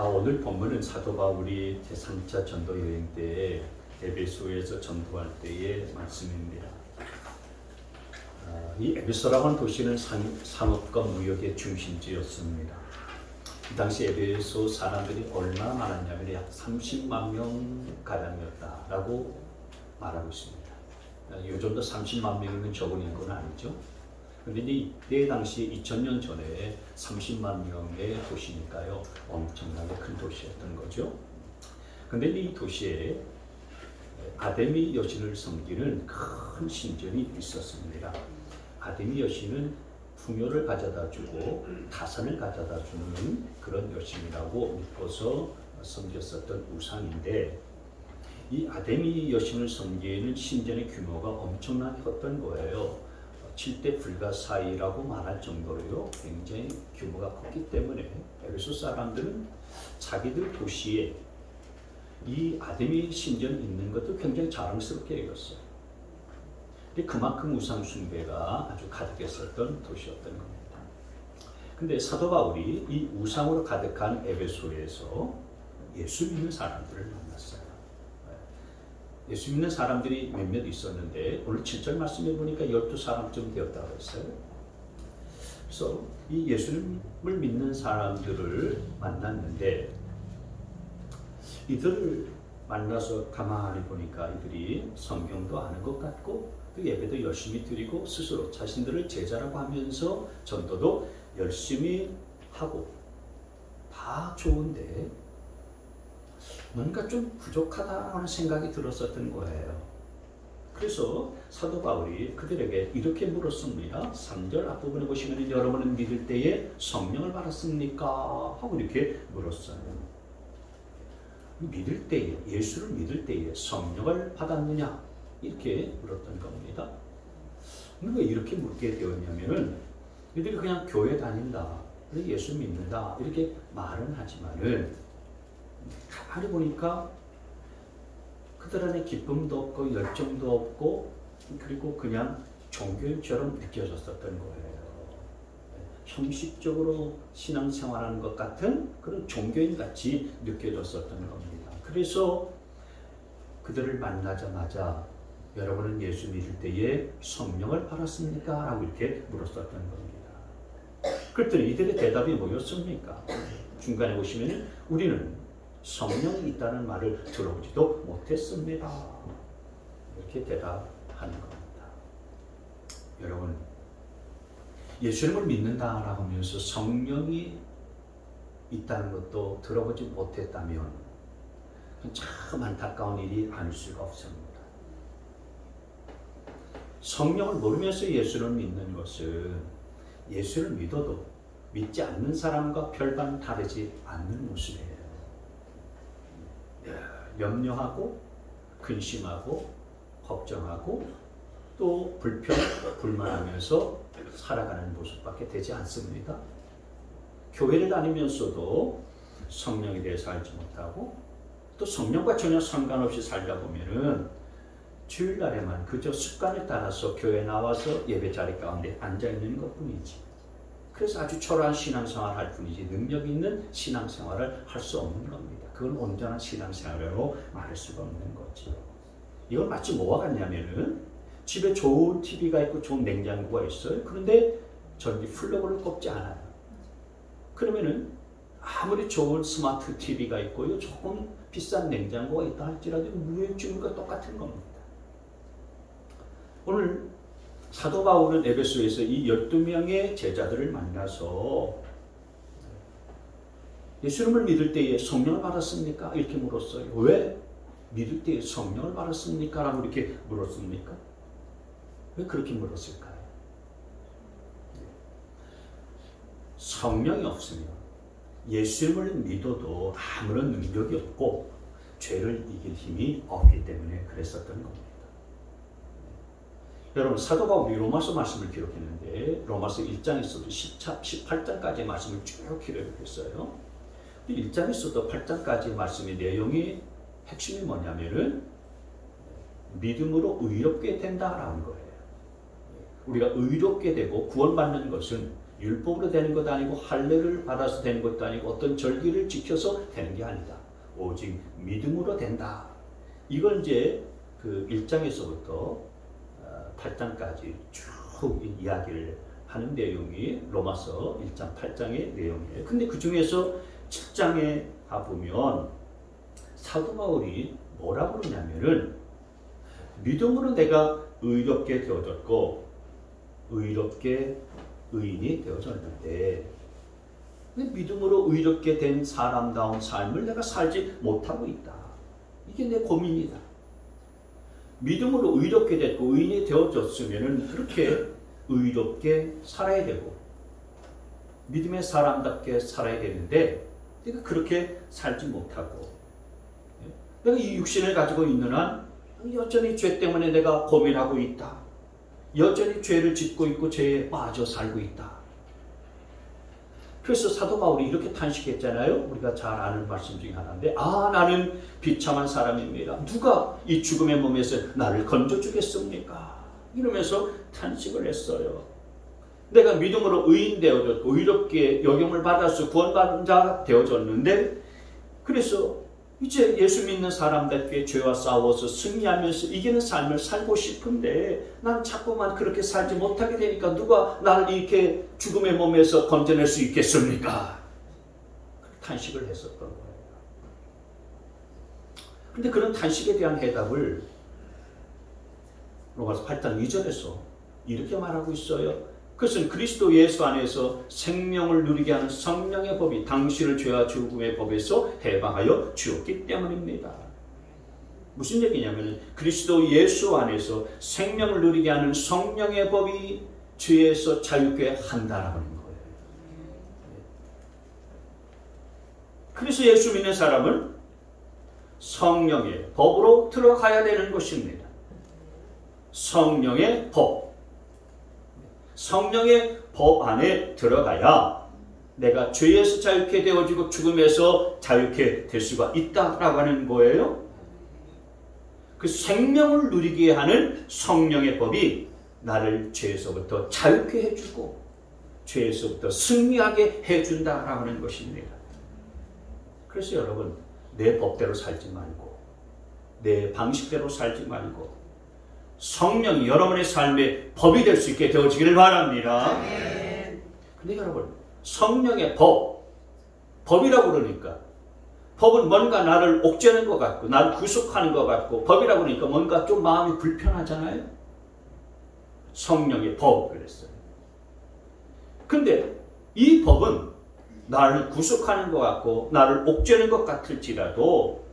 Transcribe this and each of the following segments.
오늘 본문은 사도 바울이 제3차 전도 여행 때에 에베소에서 전도할 때의 말씀입니다. 이 에베소라고 하는 도시는 상업과 무역의 중심지였습니다. 그 당시 에베소 사람들이 얼마나 많았냐면 약 30만 명 가량이었다라고 말하고 있습니다. 요즘도 30만 명이면 적은 인구는 아니죠. 그런데 이때 당시 2000년 전에 30만 명의 도시니까요, 엄청나게 큰 도시였던 거죠. 그런데 이 도시에 아데미 여신을 섬기는 큰 신전이 있었습니다. 아데미 여신은 풍요를 가져다 주고 다산을 가져다 주는 그런 여신이라고 믿고서 섬겼었던 우상인데, 이 아데미 여신을 섬기는 신전의 규모가 엄청나게 컸던 거예요. 7대 불가사의라고 말할 정도로요, 굉장히 규모가 컸기 때문에 에베소 사람들은 자기들 도시에 이 아데미 신전이 있는 것도 굉장히 자랑스럽게 여겼어요. 근데 그만큼 우상 숭배가 아주 가득했었던 도시였던 겁니다. 근데 사도 바울이 이 우상으로 가득한 에베소에서 예수 믿는 사람들을 만났어요. 예수 믿는 사람들이 몇몇 있었는데 오늘 7절 말씀해 보니까 12사람쯤 되었다고 했어요. 그래서 이 예수님을 믿는 사람들을 만났는데, 이들을 만나서 가만히 보니까 이들이 성경도 아는 것 같고 또 예배도 열심히 드리고 스스로 자신들을 제자라고 하면서 전도도 열심히 하고 다 좋은데 뭔가 좀 부족하다는 생각이 들었었던 거예요. 그래서 사도 바울이 그들에게 이렇게 물었습니다. 3절 앞부분에 보시면 여러분은 믿을 때에 성령을 받았습니까? 하고 이렇게 물었어요. 믿을 때에, 예수를 믿을 때에 성령을 받았느냐? 이렇게 물었던 겁니다. 왜 이렇게 묻게 되었냐면은 이들이 그냥 교회 다닌다, 예수 믿는다 이렇게 말은 하지만은 가만히 보니까 그들 안에 기쁨도 없고 열정도 없고 그리고 그냥 종교인처럼 느껴졌었던 거예요. 형식적으로 신앙생활하는 것 같은 그런 종교인같이 느껴졌었던 겁니다. 그래서 그들을 만나자마자 여러분은 예수 믿을 때에 성령을 받았습니까? 라고 이렇게 물었었던 겁니다. 그랬더니 이들의 대답이 뭐였습니까? 중간에 보시면 우리는 성령이 있다는 말을 들어보지도 못했습니다. 이렇게 대답하는 겁니다. 여러분, 예수님을 믿는다라고 하면서 성령이 있다는 것도 들어보지 못했다면 참 안타까운 일이 아닐 수가 없습니다. 성령을 모르면서 예수를 믿는 것은 예수를 믿어도 믿지 않는 사람과 별반 다르지 않는 모습이에요. 염려하고 근심하고 걱정하고 또 불만하면서 살아가는 모습밖에 되지 않습니다. 교회를 다니면서도 성령에 대해서 알지 못하고 또 성령과 전혀 상관없이 살다 보면은 주일날에만 그저 습관에 따라서 교회에 나와서 예배 자리 가운데 앉아있는 것뿐이지, 그래서 아주 초라한 신앙생활을 할 뿐이지 능력 있는 신앙생활을 할 수 없는 겁니다. 그건 온전한 신앙생활로 말할 수가 없는 거죠. 이건 마치 뭐와 같냐면은 집에 좋은 TV가 있고 좋은 냉장고가 있어요. 그런데 전기 플러그를 꼽지 않아요. 그러면은 아무리 좋은 스마트 TV가 있고요, 조금 비싼 냉장고가 있다 할지라도 무효증과 똑같은 겁니다. 오늘 사도 바울은 에베소에서 이 12명의 제자들을 만나서 예수님을 믿을 때에 성령을 받았습니까? 이렇게 물었어요. 왜 믿을 때에 성령을 받았습니까? 라고 이렇게 물었습니까? 왜 그렇게 물었을까요? 성령이 없으면 예수님을 믿어도 아무런 능력이 없고 죄를 이길 힘이 없기 때문에 그랬었던 겁니다. 여러분, 사도 바울이 로마서 말씀을 기록했는데 로마서 1장에서도 18장까지의 말씀을 쭉 기록했어요. 1장에서도 8장까지의 말씀의 내용이 핵심이 뭐냐면은 믿음으로 의롭게 된다라는 거예요. 우리가 의롭게 되고 구원받는 것은 율법으로 되는 것도 아니고 할례를 받아서 되는 것도 아니고 어떤 절기를 지켜서 되는 게 아니다. 오직 믿음으로 된다. 이걸 이제 그 1장에서부터 8장까지 쭉 이야기를 하는 내용이 로마서 1장 8장의 내용이에요. 근데 그 중에서 7장에 가보면 사도 바울이 뭐라고 그러냐면은 믿음으로 내가 의롭게 되어졌고 의롭게 의인이 되어졌는데 믿음으로 의롭게 된 사람다운 삶을 내가 살지 못하고 있다. 이게 내 고민이다. 믿음으로 의롭게 됐고 의인이 되어졌으면 그렇게 의롭게 살아야 되고 믿음의 사람답게 살아야 되는데 내가 그렇게 살지 못하고 내가 이 육신을 가지고 있는 한 여전히 죄 때문에 내가 고민하고 있다. 여전히 죄를 짓고 있고 죄에 빠져 살고 있다. 그래서 사도 바울이 이렇게 탄식했잖아요. 우리가 잘 아는 말씀 중에 하나인데 나는 비참한 사람입니다. 누가 이 죽음의 몸에서 나를 건져주겠습니까? 이러면서 탄식을 했어요. 내가 믿음으로 의인 되어졌고 의롭게 여김을 받아서 구원받은 자가 되어졌는데 그래서 이제 예수 믿는 사람답게 죄와 싸워서 승리하면서 이기는 삶을 살고 싶은데 난 자꾸만 그렇게 살지 못하게 되니까 누가 나를 이렇게 죽음의 몸에서 건져낼 수 있겠습니까? 탄식을 했었던 거예요. 근데 그런 탄식에 대한 해답을 로마서 8장 2절에서 이렇게 말하고 있어요. 그것은 그리스도 예수 안에서 생명을 누리게 하는 성령의 법이 당신을 죄와 죽음의 법에서 해방하여 주었기 때문입니다. 무슨 얘기냐면 그리스도 예수 안에서 생명을 누리게 하는 성령의 법이 죄에서 자유케 한다라는 거예요. 그래서 예수 믿는 사람은 성령의 법으로 들어가야 되는 것입니다. 성령의 법. 성령의 법 안에 들어가야 내가 죄에서 자유케 되어지고 죽음에서 자유케 될 수가 있다라고 하는 거예요. 그 생명을 누리게 하는 성령의 법이 나를 죄에서부터 자유케 해주고 죄에서부터 승리하게 해준다라고 하는 것입니다. 그래서 여러분 내 법대로 살지 말고 내 방식대로 살지 말고 성령이 여러분의 삶의 법이 될 수 있게 되어지기를 바랍니다. 근데 여러분 성령의 법이라고 그러니까 법은 뭔가 나를 옥죄는 것 같고 나를 구속하는 것 같고 법이라고 그러니까 뭔가 좀 마음이 불편하잖아요. 성령의 법 그랬어요. 근데 이 법은 나를 구속하는 것 같고 나를 옥죄는 것 같을지라도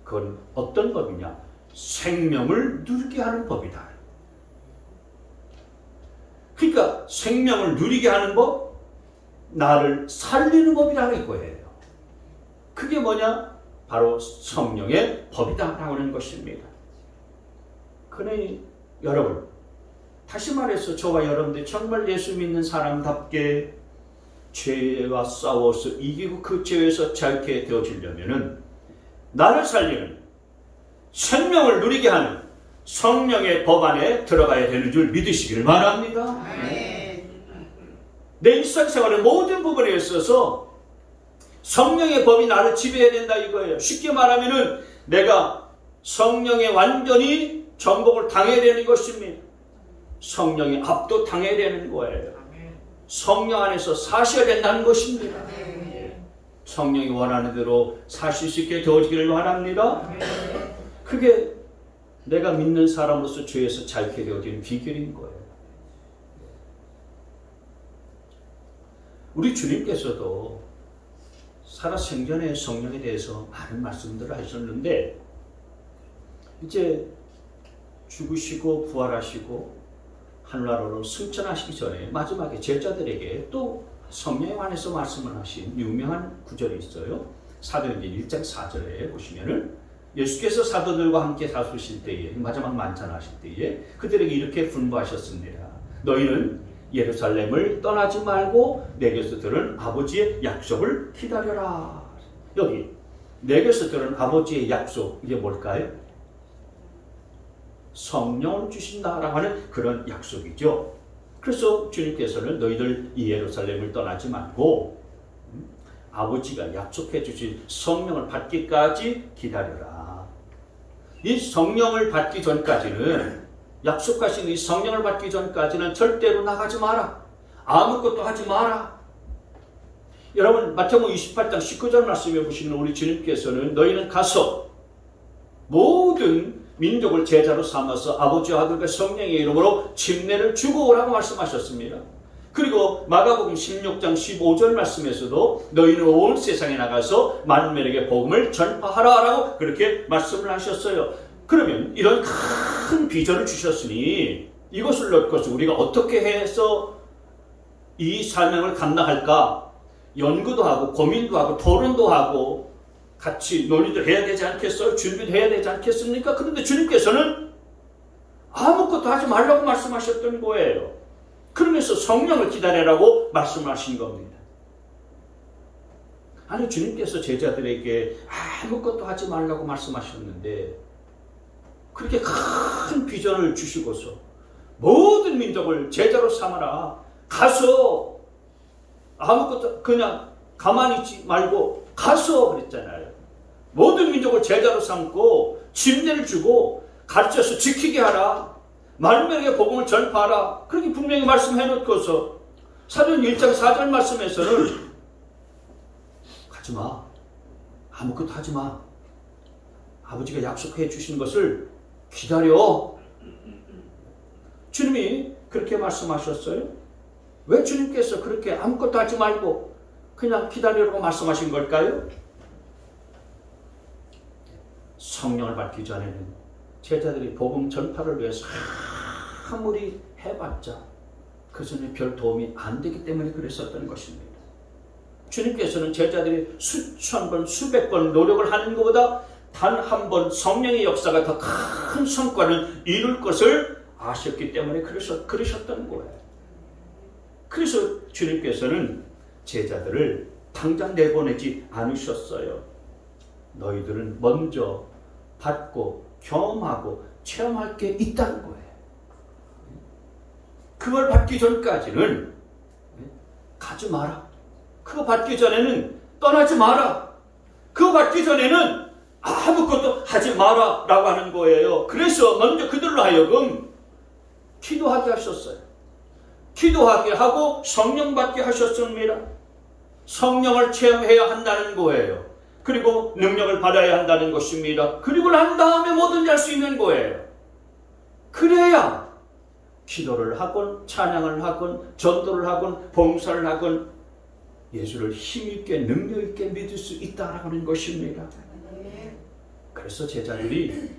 그건 어떤 법이냐? 생명을 누리게 하는 법이다. 그러니까 생명을 누리게 하는 법, 나를 살리는 법이라는 거예요. 그게 뭐냐? 바로 성령의 법이다라고 하는 것입니다. 그러니 여러분, 다시 말해서 저와 여러분들 정말 예수 믿는 사람답게 죄와 싸워서 이기고 그 죄에서 자유케 되어지려면은 나를 살리는 생명을 누리게 하는 성령의 법 안에 들어가야 되는 줄 믿으시기를 바랍니다. 내 일상생활의 모든 부분에 있어서 성령의 법이 나를 지배해야 된다 이거예요. 쉽게 말하면은 내가 성령에 완전히 정복을 당해야 되는 것입니다. 성령에 압도당해야 되는 거예요. 성령 안에서 사셔야 된다는 것입니다. 성령이 원하는 대로 사실 수 있게 되어지기를 바랍니다. 그게 내가 믿는 사람으로서 죄에서 자유케 되어지는 비결인 거예요. 우리 주님께서도 살아생전에 성령에 대해서 많은 말씀들을 하셨는데 이제 죽으시고 부활하시고 하늘나라로 승천하시기 전에 마지막에 제자들에게 또 성령에 관해서 말씀을 하신 유명한 구절이 있어요. 사도행전 1장 4절에 보시면은 예수께서 사도들과 함께 사수실 때에 마지막 만찬하실 때에 그들에게 이렇게 분부하셨습니다. 너희는 예루살렘을 떠나지 말고 내게서 들은 아버지의 약속을 기다려라. 여기 내게서 들은 아버지의 약속 이게 뭘까요? 성령을 주신다라고 하는 그런 약속이죠. 그래서 주님께서는 너희들 이 예루살렘을 떠나지 말고 아버지가 약속해 주신 성령을 받기까지 기다려라. 이 성령을 받기 전까지는, 약속하신 이 성령을 받기 전까지는 절대로 나가지 마라. 아무것도 하지 마라. 여러분, 마태복음 28장 19절 말씀해 보시는 우리 주님께서는 너희는 가서 모든 민족을 제자로 삼아서 아버지와 아들과 성령의 이름으로 침례를 주고 오라고 말씀하셨습니다. 그리고 마가복음 16장 15절 말씀에서도 너희는 온 세상에 나가서 만민에게 복음을 전파하라 라고 그렇게 말씀을 하셨어요. 그러면 이런 큰 비전을 주셨으니 이것을 놓고서 우리가 어떻게 해서 이 사명을 감당할까? 연구도 하고 고민도 하고 토론도 하고 같이 논의도 해야 되지 않겠어요? 준비도 해야 되지 않겠습니까? 그런데 주님께서는 아무것도 하지 말라고 말씀하셨던 거예요. 그러면서 성령을 기다리라고 말씀하신 겁니다. 아니, 주님께서 제자들에게 아무것도 하지 말라고 말씀하셨는데 그렇게 큰 비전을 주시고서 모든 민족을 제자로 삼아라. 가서 아무것도 그냥 가만히 있지 말고 가서 그랬잖아요. 모든 민족을 제자로 삼고 침례를 주고 가르쳐서 지키게 하라. 만민에게 복음을 전파하라. 그렇게 분명히 말씀해 놓고서 사도행 1장 4절 말씀에서는 가지마. 아무것도 하지마. 아버지가 약속해 주신 것을 기다려. 주님이 그렇게 말씀하셨어요. 왜 주님께서 그렇게 아무것도 하지 말고 그냥 기다리라고 말씀하신 걸까요? 성령을 받기 전에는 제자들이 복음 전파를 위해서 아무리 해봤자 그 전에 별 도움이 안 되기 때문에 그랬었던 것입니다. 주님께서는 제자들이 수천 번, 수백 번 노력을 하는 것보다 단 한 번 성령의 역사가 더 큰 성과를 이룰 것을 아셨기 때문에 그러셨던 거예요. 그래서 주님께서는 제자들을 당장 내보내지 않으셨어요. 너희들은 먼저 받고 경험하고 체험할 게 있다는 거예요. 그걸 받기 전까지는 가지 마라. 그거 받기 전에는 떠나지 마라. 그거 받기 전에는 아무것도 하지 마라 라고 하는 거예요. 그래서 먼저 그들로 하여금 기도하게 하셨어요. 기도하게 하고 성령 받게 하셨습니다. 성령을 체험해야 한다는 거예요. 그리고 능력을 받아야 한다는 것입니다. 그리고 난 다음에 뭐든지 할 수 있는 거예요. 그래야 기도를 하건 찬양을 하건 전도를 하건 봉사를 하건 예수를 힘있게 능력있게 믿을 수 있다는 것입니다. 그래서 제자들이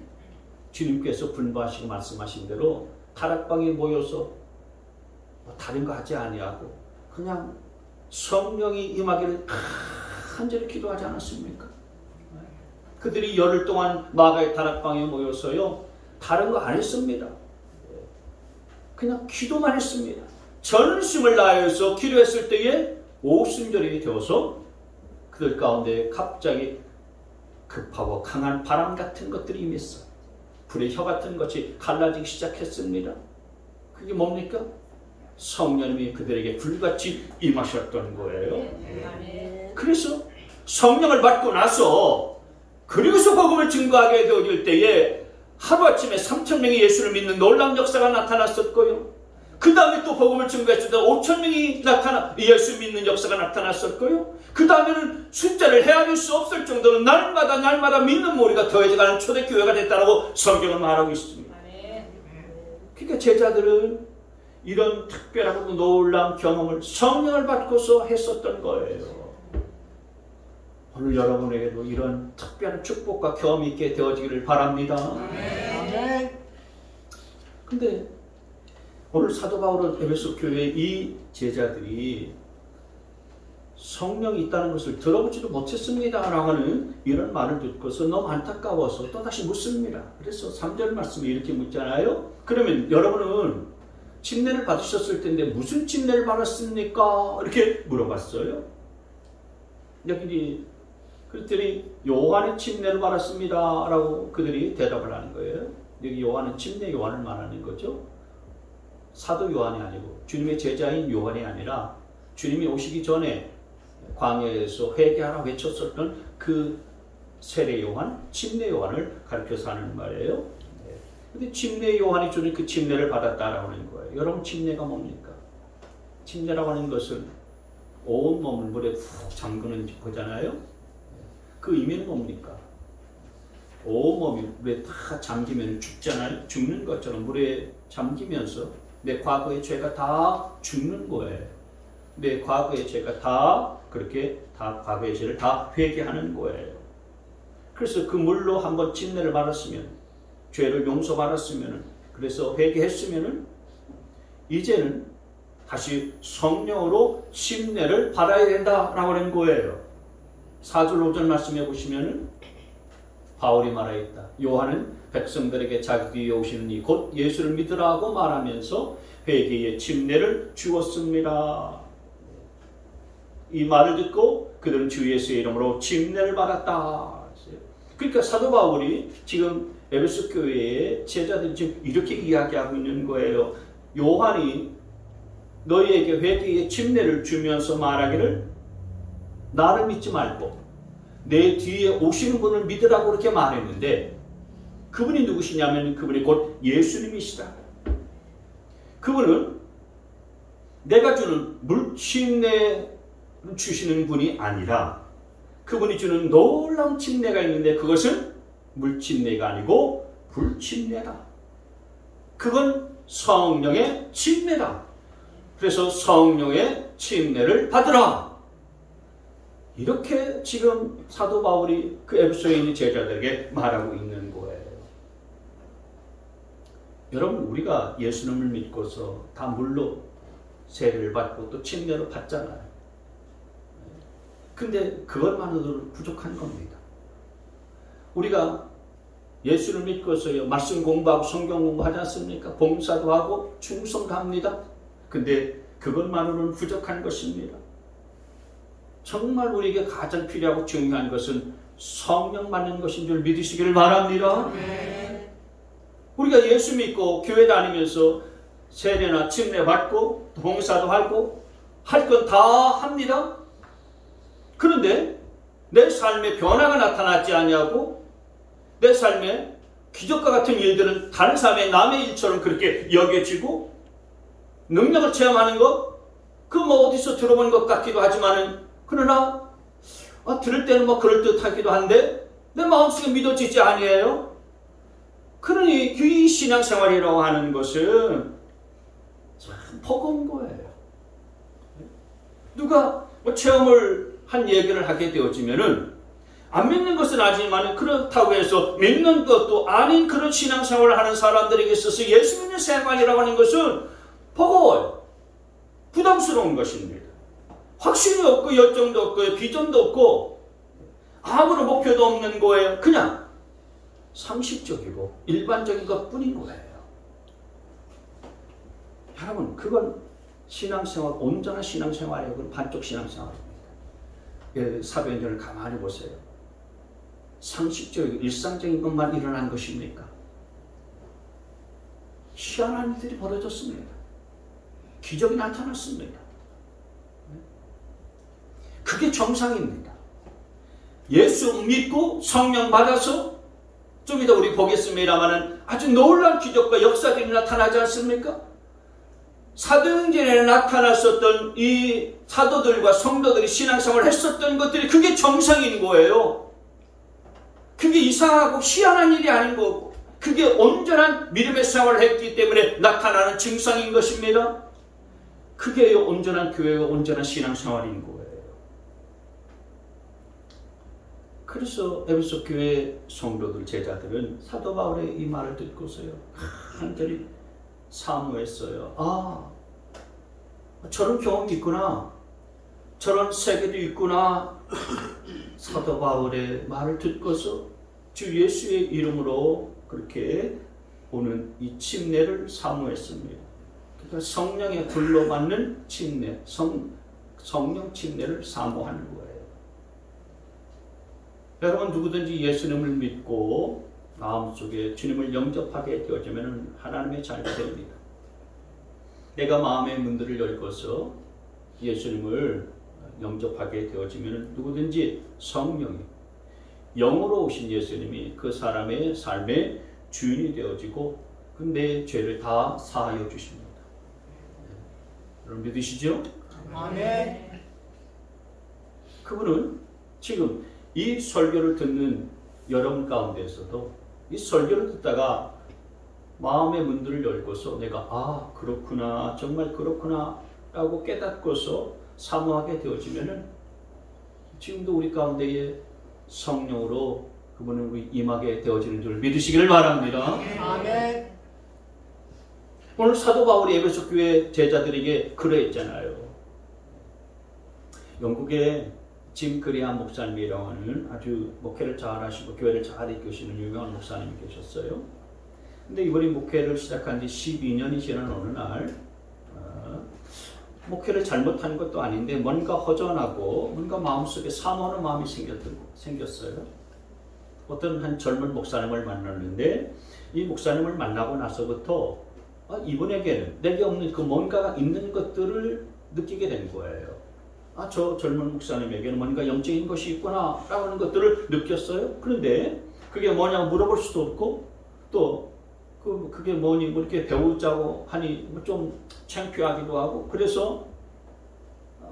주님께서 분부하시고 말씀하신 대로 다락방에 모여서 다른 거 하지 아니하고 그냥 성령이 임하기를 간절히 기도하지 않았습니까? 그들이 열흘 동안 마가의 다락방에 모여서요 다른 거 안 했습니다. 그냥 기도만 했습니다. 전심을 다해서 기도했을 때에 오순절이 되어서 그들 가운데 갑자기 급하고 강한 바람 같은 것들이 임했어. 불의 혀 같은 것이 갈라지기 시작했습니다. 그게 뭡니까? 성령님이 그들에게 불같이 임하셨던 거예요. 그래서 성령을 받고 나서 그리고서 복음을 증거하게 되어질 때에 하루아침에 3,000명이 예수를 믿는 놀라운 역사가 나타났었고요. 그 다음에 또 복음을 증거했을 때 5,000명이 예수 믿는 역사가 나타났었고요. 그 다음에는 숫자를 헤아릴 수 없을 정도로 날마다 믿는 무리가 더해져가는 초대교회가 됐다고 성경은 말하고 있습니다. 그러니까 제자들은 이런 특별하고 놀라운 경험을 성령을 받고서 했었던 거예요. 오늘 여러분에게도 이런 특별한 축복과 경험이 있게 되어지기를 바랍니다. 근데 오늘 사도 바울은 에베소 교회의 이 제자들이 성령이 있다는 것을 들어보지도 못했습니다 라고 하는 이런 말을 듣고서 너무 안타까워서 또다시 묻습니다. 그래서 3절 말씀에 이렇게 묻잖아요. 그러면 여러분은 침례를 받으셨을 텐데 무슨 침례를 받았습니까? 이렇게 물어봤어요. 여기 그들이 요한의 침례를 받았습니다 라고 그들이 대답을 하는 거예요. 여기 요한은 침례 요한을 말하는 거죠. 사도 요한이 아니고 주님의 제자인 요한이 아니라 주님이 오시기 전에 광야에서 회개하라 외쳤었던 그 세례 요한, 침례 요한을 가르쳐서 하는 말이에요. 근데 침례 요한이 주는 그 침례를 받았다라고 하는 거예요. 여러분, 침례가 뭡니까? 침례라고 하는 것은 온 몸을 물에 푹 잠그는 거잖아요. 그 의미는 뭡니까? 온 몸이 물에 다 잠기면 죽잖아요. 죽는 것처럼 물에 잠기면서 내 과거의 죄가 다 죽는 거예요. 내 과거의 죄가 다 그렇게 다 과거의 죄를 다 회개하는 거예요. 그래서 그 물로 한번 침례를 받았으면, 죄를 용서받았으면, 그래서 회개했으면 이제는 다시 성령으로 침례를 받아야 된다라고 하는 거예요. 4절 5절 말씀해 보시면 바울이 말하였다. 요한은 백성들에게 자기 뒤에 오시는 이 곧 예수를 믿으라고 말하면서 회개의 침례를 주었습니다. 이 말을 듣고 그들은 주 예수의 이름으로 침례를 받았다. 그러니까 사도 바울이 지금 에베소 교회의 제자들이 지금 이렇게 이야기하고 있는 거예요. 요한이 너희에게 회개의 침례를 주면서 말하기를 나를 믿지 말고 내 뒤에 오시는 분을 믿으라고 그렇게 말했는데, 그분이 누구시냐면 그분이 곧 예수님이시다. 그분은 내가 주는 물침례를 주시는 분이 아니라 그분이 주는 놀라운 침례가 있는데 그것은 물침례가 아니고 불침례다. 그건 성령의 침례다. 그래서 성령의 침례를 받으라. 이렇게 지금 사도 바울이 그 에베소에 있는 제자들에게 말하고 있는 거예요. 여러분, 우리가 예수님을 믿고서 다 물로 세례를 받고 또 침례를 받잖아요. 근데 그것만으로도 부족한 겁니다. 우리가 예수를 믿고서요, 말씀 공부하고 성경 공부하지 않습니까? 봉사도 하고 충성도 합니다. 근데 그것만으로는 부족한 것입니다. 정말 우리에게 가장 필요하고 중요한 것은 성령 받는 것인 줄 믿으시기를 바랍니다. 우리가 예수 믿고 교회 다니면서 세례나 침례 받고 봉사도 하고 할 건 다 합니다. 그런데 내 삶에 변화가 나타나지 않냐고, 내 삶에 기적과 같은 일들은 다른 사람의 남의 일처럼 그렇게 여겨지고, 능력을 체험하는 것, 그 뭐 어디서 들어본 것 같기도 하지만은, 그러나 들을 때는 뭐 그럴듯하기도 한데 내 마음속에 믿어지지 아니에요. 그러니 이 신앙생활이라고 하는 것은 참 버거운 거예요. 누가 뭐 체험을 한 얘기를 하게 되어지면은 안 믿는 것은 아니지만 그렇다고 해서 믿는 것도 아닌 그런 신앙생활을 하는 사람들에게 있어서 예수 믿는 생활이라고 하는 것은 버거워요. 부담스러운 것입니다. 확신이 없고 열정도 없고 비전도 없고 아무런 목표도 없는 거예요. 그냥 상식적이고 일반적인 것뿐인 거예요. 여러분, 그건 신앙생활, 온전한 신앙생활이에요. 그건 반쪽 신앙생활입니다. 사도행전을 가만히 보세요. 상식적이고 일상적인 것만 일어난 것입니까? 희한한 일들이 벌어졌습니다. 기적이 나타났습니다. 그게 정상입니다. 예수 믿고 성령 받아서 좀 이따 우리 보겠습니다만은 아주 놀라운 기적과 역사들이 나타나지 않습니까? 사도행전에 나타났었던 이 사도들과 성도들이 신앙생활을 했었던 것들이 그게 정상인 거예요. 그게 이상하고 희한한 일이 아닌 거고, 그게 온전한 믿음의 생활을 했기 때문에 나타나는 증상인 것입니다. 그게 온전한 교회와 온전한 신앙생활인 거예요. 그래서 에베소 교회 성도들, 제자들은 사도 바울의 이 말을 듣고서요, 간절히 사모했어요. 아, 저런 경험이 있구나. 저런 세계도 있구나. 사도 바울의 말을 듣고서 주 예수의 이름으로 그렇게 오는 이 침례를 사모했습니다. 그러니까 성령의 불로 받는 침례, 성령 침례를 사모하는 거예요. 여러분, 누구든지 예수님을 믿고 마음속에 주님을 영접하게 되어지면 하나님의 자녀가 됩니다. 내가 마음의 문들을 열고서 예수님을 영접하게 되어지면 누구든지 성령이 영으로 오신 예수님이 그 사람의 삶의 주인이 되어지고 그 내 죄를 다 사하여 주십니다. 여러분 믿으시죠? 아멘. 그분은 지금 이 설교를 듣는 여러분 가운데에서도 이 설교를 듣다가 마음의 문들을 열고서 내가 그렇구나 정말 그렇구나 라고 깨닫고서 사모하게 되어지면은 지금도 우리 가운데에 성령으로 그분은 우리 임하게 되어지는 줄 믿으시기를 바랍니다. 아멘. 오늘 사도 바울이 에베소 교회 제자들에게 그러했잖아요. 영국의 짐 그리함 목사님이라고 하는 아주 목회를 잘하시고 교회를 잘 이끄시는 유명한 목사님이 계셨어요. 근데 이번에 목회를 시작한 지 12년이 지난 어느 날 목회를 잘못한 것도 아닌데 뭔가 허전하고 뭔가 마음속에 사모하는 마음이 생겼어요. 어떤 한 젊은 목사님을 만났는데 이 목사님을 만나고 나서부터 이분에게는 내게 없는 그 뭔가가 있는 것들을 느끼게 된 거예요. 저 젊은 목사님에게는 뭔가 영적인 것이 있구나 라는 것들을 느꼈어요. 그런데 그게 뭐냐고 물어볼 수도 없고 또 그게 뭐니 뭐 이렇게 배우자고 하니 좀 창피하기도 하고 그래서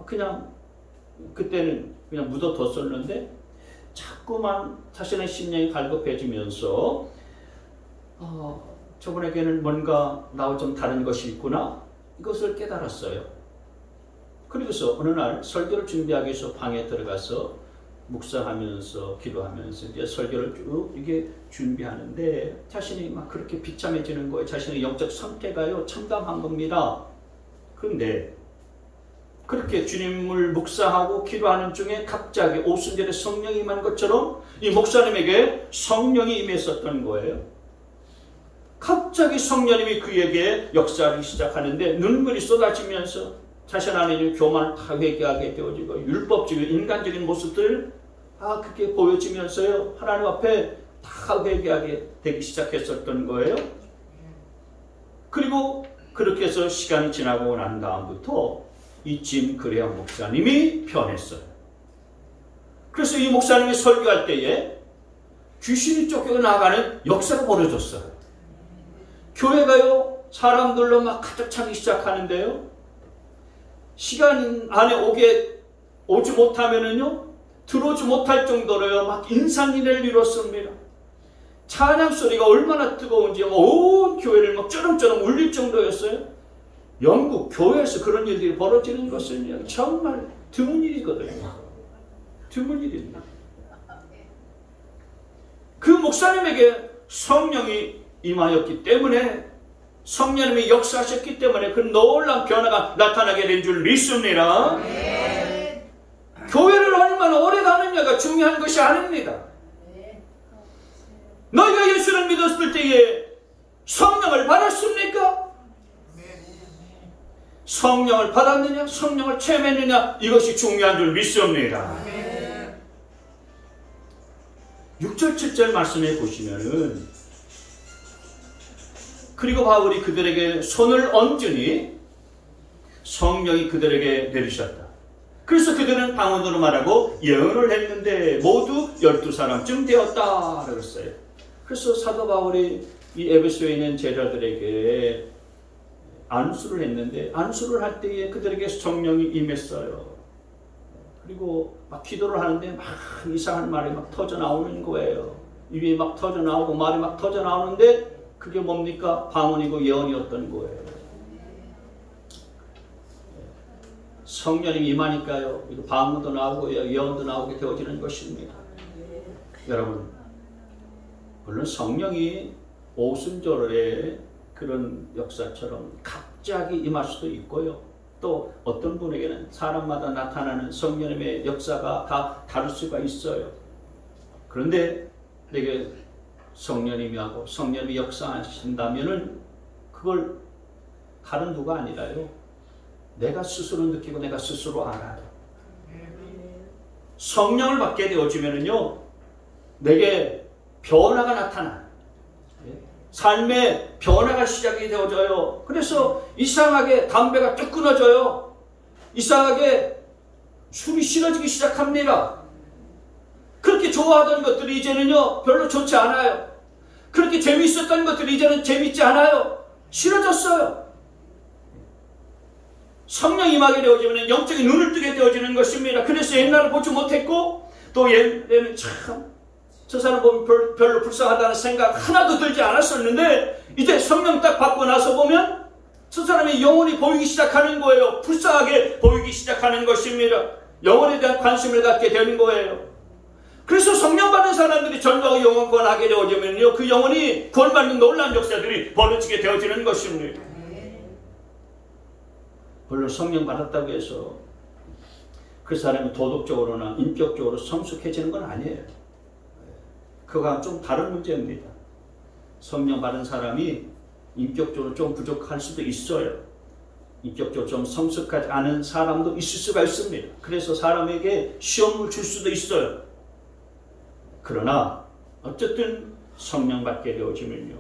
그냥 그때는 그냥 묻어뒀었는데 자꾸만 자신의 심령이 갈급해지면서 저분에게는 뭔가 나와 좀 다른 것이 있구나 이것을 깨달았어요. 그래서 어느 날 설교를 준비하기 위해서 방에 들어가서 묵상하면서 기도하면서 이제 설교를 쭉 이게 준비하는데 자신이 막 그렇게 비참해지는 거예요. 자신의 영적 상태가요 참담한 겁니다. 그런데 그렇게 주님을 묵상하고 기도하는 중에 갑자기 오순절에 성령이 임한 것처럼 이 목사님에게 성령이 임했었던 거예요. 갑자기 성령님이 그에게 역사하기 시작하는데 눈물이 쏟아지면서 자신 안에 있는 교만을 다 회개하게 되어지고 율법적인 인간적인 모습들 다 그렇게 보여지면서요 하나님 앞에 다 회개하게 되기 시작했었던 거예요. 그리고 그렇게 해서 시간이 지나고 난 다음부터 이 짐 그레엄 목사님이 변했어요. 그래서 이 목사님이 설교할 때에 귀신이 쫓겨나가는 역사가 벌어졌어요. 교회가요 사람들로 막 가득 차기 시작하는데요 시간 안에 오지 못하면은요 들어오지 못할 정도로요 막 인산인해를 이뤘습니다. 찬양 소리가 얼마나 뜨거운지 온 교회를 막 쩌렁쩌렁 울릴 정도였어요. 영국 교회에서 그런 일들이 벌어지는 것은 정말 드문 일이거든요. 드문 일입니다. 그 목사님에게 성령이 임하였기 때문에 성령님이 역사하셨기 때문에 그 놀라운 변화가 나타나게 된 줄 믿습니다. 네. 교회를 얼마나 오래 가느냐가 중요한 것이 아닙니다. 네. 너희가 예수를 믿었을 때에 성령을 받았습니까? 네. 성령을 받았느냐? 성령을 체험했느냐? 이것이 중요한 줄 믿습니다. 네. 6절 7절 말씀해 보시면은 그리고 바울이 그들에게 손을 얹으니 성령이 그들에게 내리셨다. 그래서 그들은 방언으로 말하고 예언을 했는데 모두 12사람쯤 되었다 그랬어요. 그래서 사도 바울이 이 에베소에 있는 제자들에게 안수를 했는데 안수를 할 때에 그들에게 성령이 임했어요. 그리고 막 기도를 하는데 막 이상한 말이 막 터져 나오는 거예요. 입이 막 터져 나오고 말이 막 터져 나오는데 그게 뭡니까? 방언이고 예언이었던 거예요. 성령이 임하니까요. 방언도 나오고 예언도 나오게 되어지는 것입니다. 여러분, 물론 성령이 오순절에 그런 역사처럼 갑자기 임할 수도 있고요. 또 어떤 분에게는 사람마다 나타나는 성령님의 역사가 다 다를 수가 있어요. 그런데 내게 성령님이 하고 성령님이 역사하신다면은 그걸 다른 누가 아니라요. 내가 스스로 느끼고 내가 스스로 알아요. 성령을 받게 되어지면은요, 내게 변화가 나타나. 삶의 변화가 시작이 되어져요. 그래서 이상하게 담배가 뚝 끊어져요. 이상하게 술이 싫어지기 시작합니다. 그렇게 좋아하던 것들이 이제는요 별로 좋지 않아요. 그렇게 재미있었던 것들이 이제는 재미있지 않아요. 싫어졌어요. 성령 임하게 되어지면 영적인 눈을 뜨게 되어지는 것입니다. 그래서 옛날을 보지 못했고 또 옛날에는 참 저 사람 보면 별로 불쌍하다는 생각 하나도 들지 않았었는데 이제 성령 딱 받고 나서 보면 저 사람의 영혼이 보이기 시작하는 거예요. 불쌍하게 보이기 시작하는 것입니다. 영혼에 대한 관심을 갖게 되는 거예요. 그래서 성령 받은 사람들이 전도하고 영혼 구원하게 되어지면요 그 영혼이 구원받는 놀라운 역사들이 벌어지게 되어지는 것입니다. 물론 성령 받았다고 해서 그 사람이 도덕적으로나 인격적으로 성숙해지는 건 아니에요. 그거랑 좀 다른 문제입니다. 성령 받은 사람이 인격적으로 좀 부족할 수도 있어요. 인격적으로 좀 성숙하지 않은 사람도 있을 수가 있습니다. 그래서 사람에게 시험을 줄 수도 있어요. 그러나 어쨌든 성령 받게 되어지면요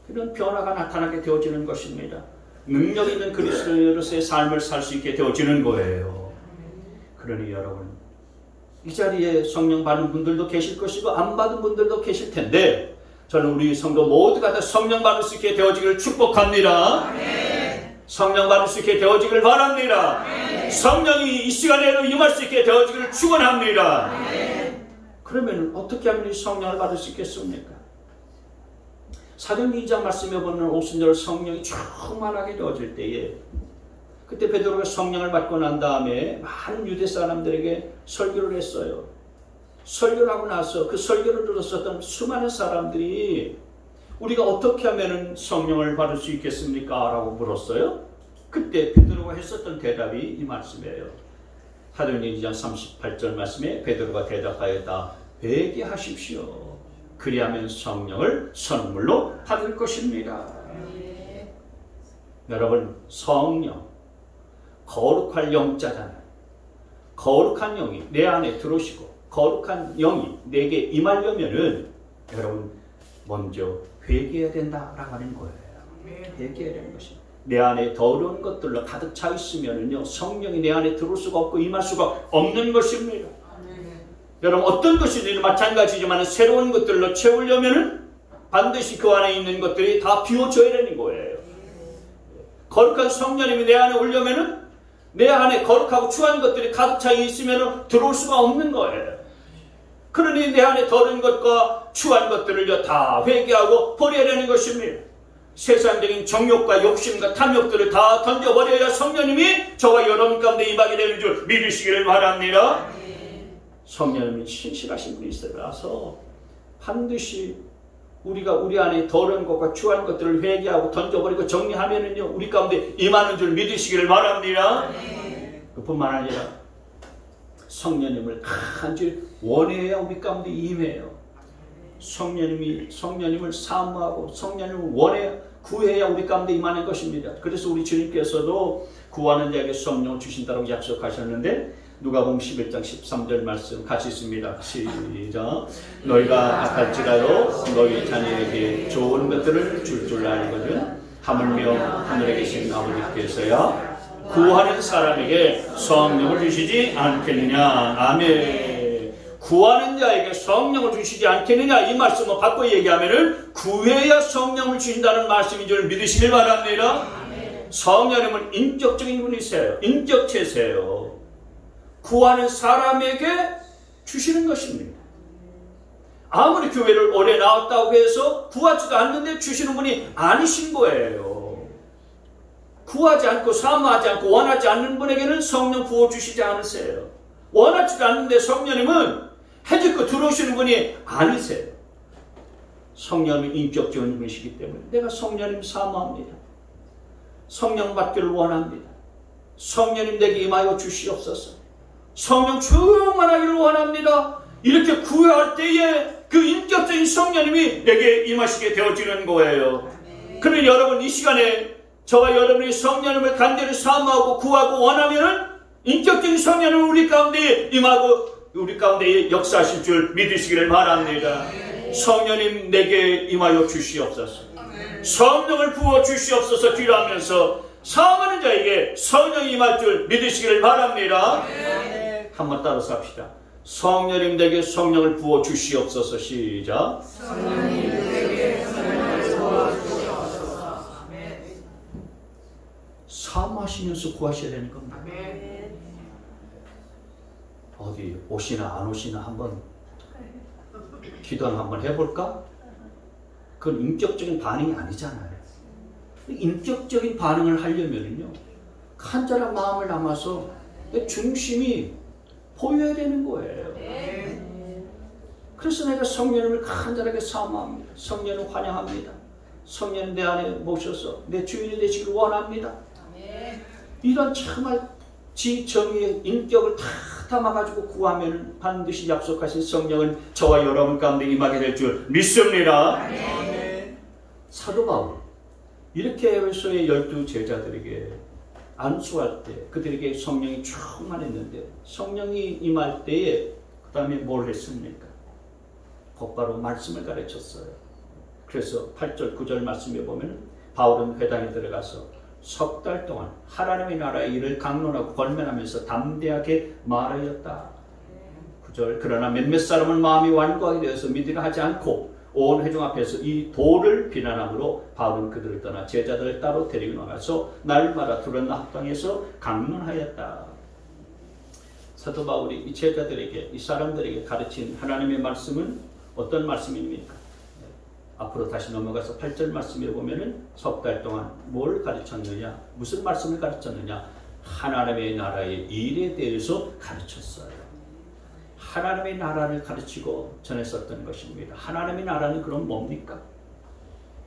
그런 변화가 나타나게 되어지는 것입니다. 능력 있는 그리스도인으로서의 삶을 살 수 있게 되어지는 거예요. 그러니 여러분 이 자리에 성령 받은 분들도 계실 것이고 안 받은 분들도 계실 텐데 저는 우리 성도 모두가 다 성령 받을 수 있게 되어지기를 축복합니다. 성령 받을 수 있게 되어지기를 바랍니다. 성령이 이 시간에도 임할 수 있게 되어지기를 축원합니다. 그러면 어떻게 하면 이 성령을 받을 수 있겠습니까? 사도행전 2장 말씀에 보면 오순절 성령이 충만하게 되어질 때에 그때 베드로가 성령을 받고 난 다음에 많은 유대 사람들에게 설교를 했어요. 설교를 하고 나서 그 설교를 들었었던 수많은 사람들이 우리가 어떻게 하면 성령을 받을 수 있겠습니까? 라고 물었어요. 그때 베드로가 했었던 대답이 이 말씀이에요. 사도행전 2장 38절 말씀에 베드로가 대답하였다. 회개하십시오. 그리하면 성령을 선물로 받을 것입니다. 여러분 성령 거룩할 영자잖아요. 거룩한 영이 내 안에 들어오시고 거룩한 영이 내게 임하려면은 여러분 먼저 회개해야 된다라고 하는 거예요. 회개해야 되는 것입니다. 내 안에 더러운 것들로 가득 차 있으면은요 성령이 내 안에 들어올 수가 없고 임할 수가 없는 것입니다. 여러분 어떤 것이든 마찬가지지만 새로운 것들로 채우려면은 반드시 그 안에 있는 것들이 다 비워져야 되는 거예요. 거룩한 성령님이 내 안에 오려면은 내 안에 거룩하고 추한 것들이 가득 차 있으면 들어올 수가 없는 거예요. 그러니 내 안에 더러운 것과 추한 것들을 다 회개하고 버려야 되는 것입니다. 세상적인 정욕과 욕심과 탐욕들을 다 던져버려야 성령님이 저와 여러분 가운데 임하게 되는 줄 믿으시기를 바랍니다. 성령님이 신실하신 분이시라서 반드시 우리가 우리 안에 더러운 것과 추한 것들을 회개하고 던져버리고 정리하면은요 우리 가운데 임하는 줄 믿으시기를 바랍니다. 그뿐만 아니라 성령님을 간절히 원해야 우리 가운데 임해요. 성령님을 사모하고 성령님을 원해야 구해야 우리 가운데 임하는 것입니다. 그래서 우리 주님께서도 구하는 자에게 성령을 주신다고 약속하셨는데 누가복음 11장 13절 말씀 같이 있습니다. 시작. 너희가 악할지라도 너희 자녀에게 좋은 것들을 줄 알거든 하물며 하늘에 계신 아버지께서야 구하는 사람에게 성령을 주시지 않겠느냐. 아멘. 구하는 자에게 성령을 주시지 않겠느냐 이 말씀을 바꿔 얘기하면은 구해야 성령을 주신다는 말씀인 줄 믿으시길 바랍니다. 성령님은 인격적인 분이세요. 인격체세요. 구하는 사람에게 주시는 것입니다. 아무리 교회를 오래 나왔다고 해서 구하지도 않는데 주시는 분이 아니신 거예요. 구하지 않고 사모하지 않고 원하지 않는 분에게는 성령 부어주시지 않으세요. 원하지도 않는데 성령님은 해집고 들어오시는 분이 아니세요. 성령님은 인격적인 분이시기 때문에 내가 성령님 사모합니다. 성령 받기를 원합니다. 성령님 내게 임하여 주시옵소서. 성령 충만하기를 원합니다. 이렇게 구할 때에 그 인격적인 성령님이 내게 임하시게 되어지는 거예요. 그러니 여러분 이 시간에 저와 여러분이 성령님을 간절히 사모하고 구하고 원하면은 인격적인 성령은 우리 가운데 임하고 우리 가운데 역사하실 줄 믿으시기를 바랍니다. 성령님 내게 임하여 주시옵소서. 성령을 부어 주시옵소서 기도하면서 사랑하는 자에게 성령이 임할 줄 믿으시기를 바랍니다. 한번 따라서 합시다. 성령님들에게 성령을 부어 주시옵소서. 시작. 성령님들에게 성령을 부어 주시옵소서. 사모하시면서 구하셔야 되는 겁니다. 어디 오시나 안 오시나 한번 기도를 한번 해볼까? 그건 인격적인 반응이 아니잖아요. 인격적인 반응을 하려면요, 간절한 마음을 담아서 중심이 보여야 되는 거예요. 그래서 내가 성령님을 간절하게 사모합니다. 성령을 환영합니다. 성령 내 안에 모셔서 내 주인이 되시길 원합니다. 이런 정말 지정의의 인격을 다 담아가지고 구하면 반드시 약속하신 성령은 저와 여러분 가운데 임하게 될 줄 믿습니다. 사도 바울 이렇게 에베소의 12 제자들에게 안수할 때 그들에게 성령이 충만했는데 성령이 임할 때에 그 다음에 뭘 했습니까? 곧바로 말씀을 가르쳤어요. 그래서 8절 9절 말씀에 보면 바울은 회당에 들어가서 석 달 동안 하나님의 나라의 일을 강론하고 권면하면서 담대하게 말하였다. 9절 그러나 몇몇 사람은 마음이 완고하게 되어서 믿으려 하지 않고 온 회중 앞에서 이 도를 비난함으로 바울은 그들을 떠나 제자들을 따로 데리고 나가서 날마다 두른 합당에서 강론하였다. 사도 바울이 이 제자들에게 이 사람들에게 가르친 하나님의 말씀은 어떤 말씀입니까? 앞으로 다시 넘어가서 8절 말씀에 보면은 석 달 동안 뭘 가르쳤느냐, 무슨 말씀을 가르쳤느냐, 하나님의 나라의 일에 대해서 가르쳤어요. 하나님의 나라를 가르치고 전했었던 것입니다. 하나님의 나라는 그럼 뭡니까?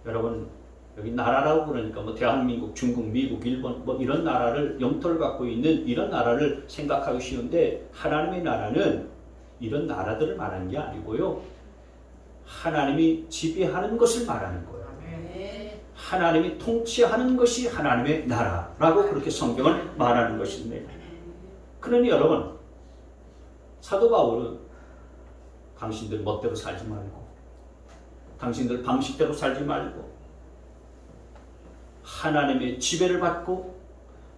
여러분 여기 나라라고 그러니까 뭐 대한민국, 중국, 미국, 일본 뭐 이런 나라를 영토를 갖고 있는 이런 나라를 생각하기 쉬운데 하나님의 나라는 이런 나라들을 말하는 게 아니고요. 하나님이 지배하는 것을 말하는 거예요. 하나님이 통치하는 것이 하나님의 나라라고 그렇게 성경을 말하는 것입니다. 그러니 여러분 사도 바울은 당신들 멋대로 살지 말고 당신들 방식대로 살지 말고 하나님의 지배를 받고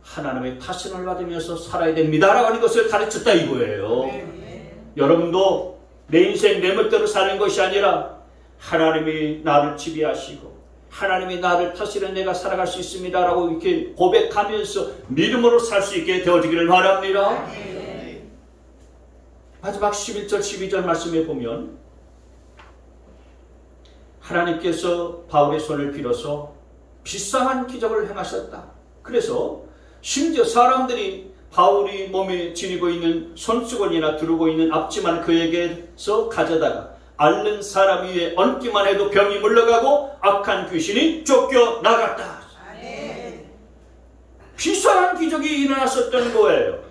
하나님의 타신을 받으면서 살아야 됩니다라고 하는 것을 가르쳤다 이거예요. 여러분도 내 인생 내 멋대로 사는 것이 아니라 하나님이 나를 지배하시고 하나님이 나를 타시는 내가 살아갈 수 있습니다라고 이렇게 고백하면서 믿음으로 살 수 있게 되어지기를 바랍니다. 마지막 11절 12절 말씀에 보면 하나님께서 바울의 손을 빌어서 비상한 기적을 행하셨다. 그래서 심지어 사람들이 바울이 몸에 지니고 있는 손수건이나 두르고 있는 앞치마를 그에게서 가져다가 앓는 사람 위에 얹기만 해도 병이 물러가고 악한 귀신이 쫓겨나갔다. 비상한 기적이 일어났었던 거예요.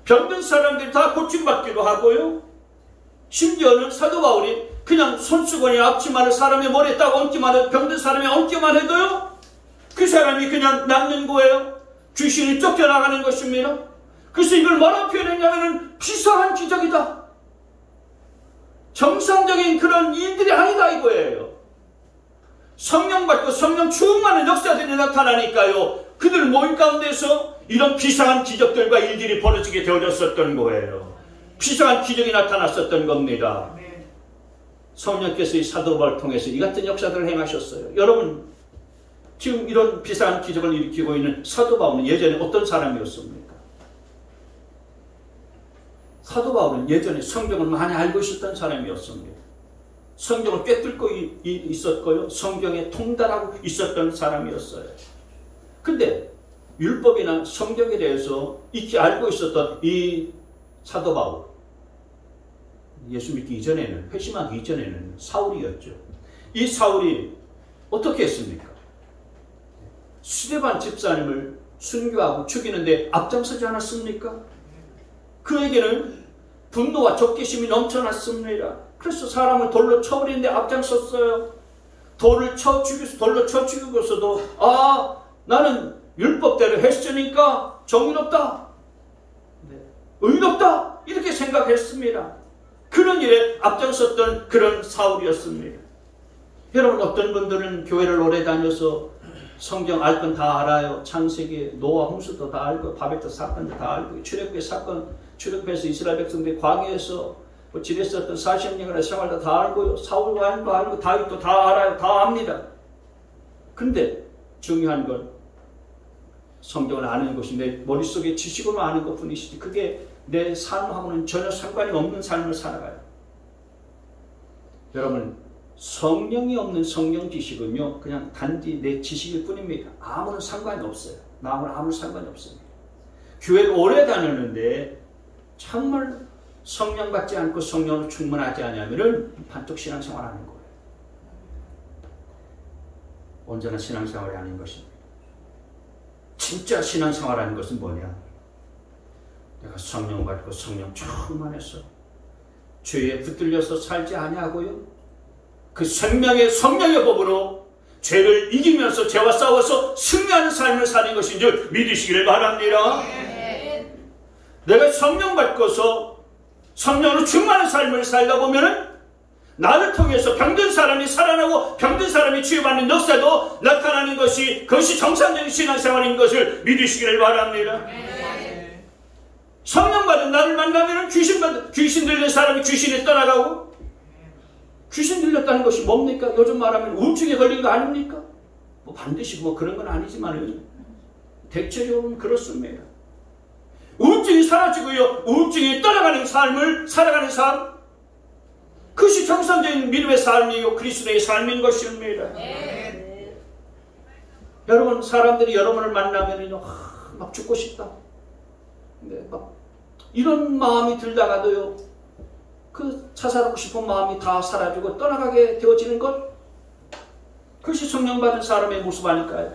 병든 사람들이 다 고침받기도 하고요. 심지어는 사도 바울이 그냥 손수건이나 앞치마를 사람의 머리에 딱 얹기만 해도 병든 사람이 얹기만 해도요 그 사람이 그냥 낫는 거예요. 귀신이 쫓겨나가는 것입니다. 그래서 이걸 뭐라고 표현했냐면 비상한 기적이다. 정상적인 그런 일들이 아니다 이거예요. 성령 받고 성령 충만한 역사들이 나타나니까요. 그들 모임 가운데서 이런 비상한 기적들과 일들이 벌어지게 되어졌었던 거예요. 비상한 기적이 나타났었던 겁니다. 성령께서 이 사도 바울을 통해서 이 같은 역사들을 행하셨어요. 여러분 지금 이런 비상한 기적을 일으키고 있는 사도 바울은 예전에 어떤 사람이었습니까? 사도 바울은 예전에 성경을 많이 알고 있었던 사람이었습니다. 성경을 꿰뚫고 있었고요. 성경에 통달하고 있었던 사람이었어요. 근데 율법이나 성경에 대해서 익히 알고 있었던 이 사도 바울, 예수 믿기 이전에는, 회심하기 이전에는 사울이었죠. 이 사울이 어떻게 했습니까? 스데반 집사님을 순교하고 죽이는데 앞장서지 않았습니까? 그에게는 분노와 적개심이 넘쳐났습니다. 그래서 사람을 돌로 쳐버리는데 앞장섰어요. 돌로 쳐 죽이고서도 나는 율법대로 했으니까 정의롭다, 의롭다 이렇게 생각했습니다. 그런 일에 앞장섰던 그런 사울이었습니다. 여러분, 어떤 분들은 교회를 오래 다녀서 성경 알 건 다 알아요. 창세기, 노아 홍수도 다 알고, 바벨탑 사건도 다 알고, 출애굽의 사건, 출애굽해서 이스라엘 백성들이 광야에서 지냈었던 40년간의 생활도 다 알고요. 사울 왕도 알고, 다윗도 다 알아요. 다 압니다. 근데 중요한 건 성경을 아는 것이 내 머릿속에 지식으로 아는 것 뿐이시지, 그게 내 삶하고는 전혀 상관이 없는 삶을 살아가요. 여러분, 성령이 없는 성령 지식은요, 그냥 단지 내 지식일 뿐입니다. 아무런 상관이 없어요. 나하고는 아무 상관이 없습니다. 교회를 오래 다녔는데 정말 성령 받지 않고 성령으로 충만하지 않으면 반쪽 신앙생활 하는 거예요. 온전한 신앙생활이 아닌 것입니다. 진짜 신앙생활하는 것은 뭐냐? 내가 성령 받고 성령 충만해서 죄에 붙들려서 살지 아니하고요, 그 생명의 성령의 법으로 죄를 이기면서 죄와 싸워서 승리하는 삶을 사는 것인 줄 믿으시기를 바랍니다. 내가 성령 받고서 성령으로 충만한 삶을 살다 보면은 나를 통해서 병든 사람이 살아나고 병든 사람이 치유받는 역사도 나타나는 것이, 그것이 정상적인 신앙생활인 것을 믿으시기를 바랍니다. 성령 받은 나를 만나면 귀신 들린 사람이 귀신에 떠나가고, 귀신 들렸다는 것이 뭡니까? 요즘 말하면 우울증에 걸린 거 아닙니까? 뭐 반드시 뭐 그런 건 아니지만 대체적으로는 그렇습니다. 우울증이 사라지고요, 우울증이 떠나가는 삶을 살아가는 삶, 그것이 정상적인 믿음의 삶이요, 그리스도의 삶인 것입니다. 여러분, 사람들이 여러분을 만나면 막 죽고 싶다, 막 이런 마음이 들다가도요, 그 자살하고 싶은 마음이 다 사라지고 떠나가게 되어지는 것, 그것이 성령 받은 사람의 모습 아닐까요?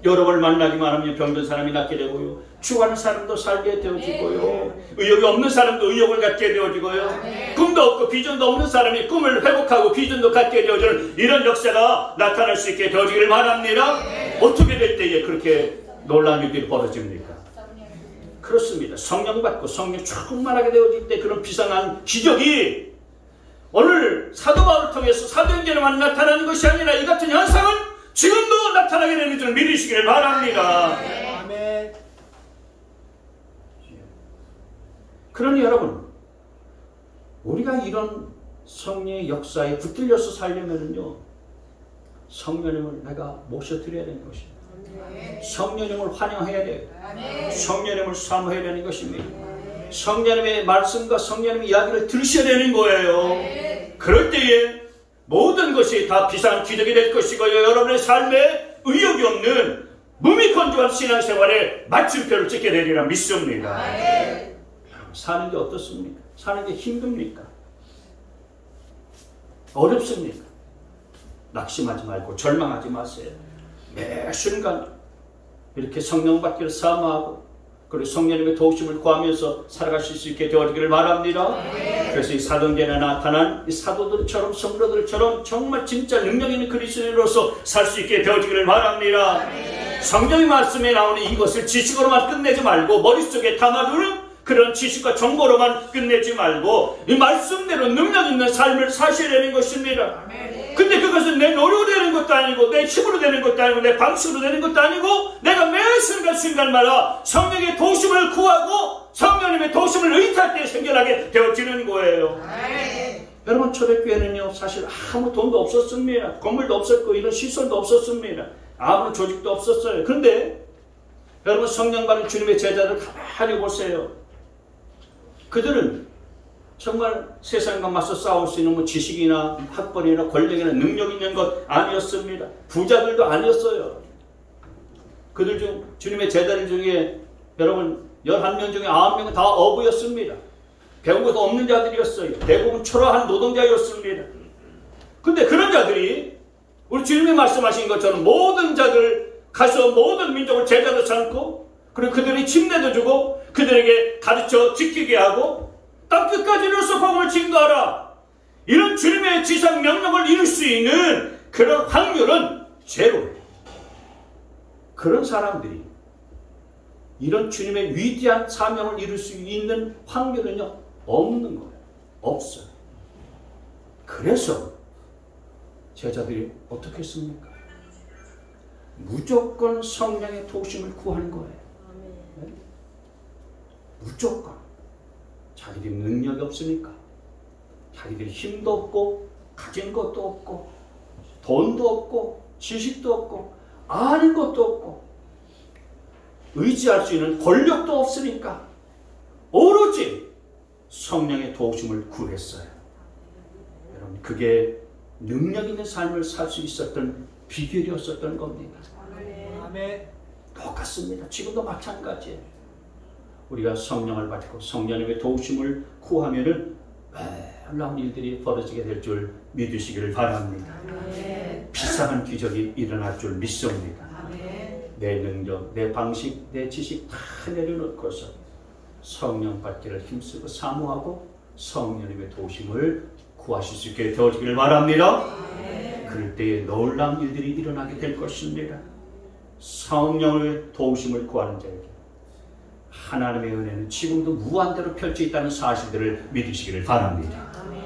여러분을 만나기만 하면 병든 사람이 낫게 되고요, 죽어가는 사람도 살게 되어지고요, 의욕이 없는 사람도 의욕을 갖게 되어지고요, 꿈도 없고 비전도 없는 사람이 꿈을 회복하고 비전도 갖게 되어지는 이런 역사가 나타날 수 있게 되어지기를 바랍니다. 어떻게 될 때에 그렇게 놀라운 일들이 벌어집니까? 그렇습니다. 성령 받고 성령 충만하게 되어질 때 그런 비상한 기적이 오늘 사도 바울을 통해서 사도행전에만 나타나는 것이 아니라 이 같은 현상은 지금도 나타나게 되는 줄 믿으시기를 바랍니다. 아멘. 그러니 여러분, 우리가 이런 성령의 역사에 붙들려서 살려면요, 성령님을 내가 모셔드려야 되는 것입니다. 성령님을 환영해야 돼요. 성령님을 사모해야 되는 것입니다. 성령님의 말씀과 성령님의 이야기를 들으셔야 되는 거예요. 그럴 때에 모든 것이 다 비상 기적이 될 것이고요, 여러분의 삶에 의욕이 없는 무미건조한 신앙생활에 마침표를 찍게 되리라 믿습니다. 사는 게 어떻습니까? 사는 게 힘듭니까? 어렵습니까? 낙심하지 말고 절망하지 마세요. 매 순간 이렇게 성령 받기를 사모하고 그리고 성령님의 도우심을 구하면서 살아가실 수 있게 되어지기를 바랍니다. 그래서 이 사도행전에 나타난 이 사도들처럼 성도들처럼 정말 진짜 능력 있는 그리스도인으로서 살 수 있게 되어지기를 바랍니다. 성경의 말씀에 나오는 이것을 지식으로만 끝내지 말고 머릿속에 담아두는 그런 지식과 정보로만 끝내지 말고 이 말씀대로 능력 있는 삶을 사셔야 되는 것입니다. 근데 그것은 내 노력으로 되는 것도 아니고 내 힘으로 되는 것도 아니고 내 방식으로 되는 것도 아니고 내가 매 순간순간마다 성령의 도심을 구하고 성령님의 도심을 의탁할 때 생겨나게 되어지는 거예요. 여러분, 초대교회는요 사실 아무 돈도 없었습니다. 건물도 없었고 이런 시설도 없었습니다. 아무런 조직도 없었어요. 그런데 여러분, 성령 받은 주님의 제자들 가만히 보세요. 그들은 정말 세상과 맞서 싸울 수 있는 뭐 지식이나 학벌이나 권력이나 능력 있는 것 아니었습니다. 부자들도 아니었어요. 그들 중 주님의 제자들 중에 여러분 11명 중에 9명은 다 어부였습니다. 배운 것도 없는 자들이었어요. 대부분 초라한 노동자였습니다. 근데 그런 자들이 우리 주님이 말씀하신 것처럼 모든 자들 가서 모든 민족을 제자로 삼고 그리고 그들이 침례도 주고 그들에게 가르쳐 지키게 하고 땅 끝까지 이르러서 복음을 증거하라. 이런 주님의 지상 명령을 이룰 수 있는 그런 확률은 제로예요. 그런 사람들이 이런 주님의 위대한 사명을 이룰 수 있는 확률은요 없는 거예요. 없어요. 그래서 제자들이 어떻게 했습니까? 무조건 성령의 도우심을 구하는 거예요. 네? 무조건. 자기들이 능력이 없으니까, 자기들이 힘도 없고 가진 것도 없고 돈도 없고 지식도 없고 아는 것도 없고 의지할 수 있는 권력도 없으니까 오로지 성령의 도우심을 구했어요. 여러분, 그게 능력 있는 삶을 살 수 있었던 비결이었었던 겁니다. 아멘. 똑같습니다. 지금도 마찬가지예요. 우리가 성령을 받고 성령님의 도우심을 구하면은 놀라운 일들이 벌어지게 될 줄 믿으시기를 바랍니다. 아멘. 비상한 기적이 일어날 줄 믿습니다. 아멘. 내 능력, 내 방식, 내 지식 다 내려놓고서 성령 받기를 힘쓰고 사모하고 성령님의 도우심을 구하실 수 있게 되어지기를 바랍니다. 아멘. 그럴 때에 놀라운 일들이 일어나게 될 것입니다. 성령의 도우심을 구하는 자에게 하나님의 은혜는 지금도 무한대로 펼쳐 있다는 사실들을 믿으시기를 바랍니다. 아멘.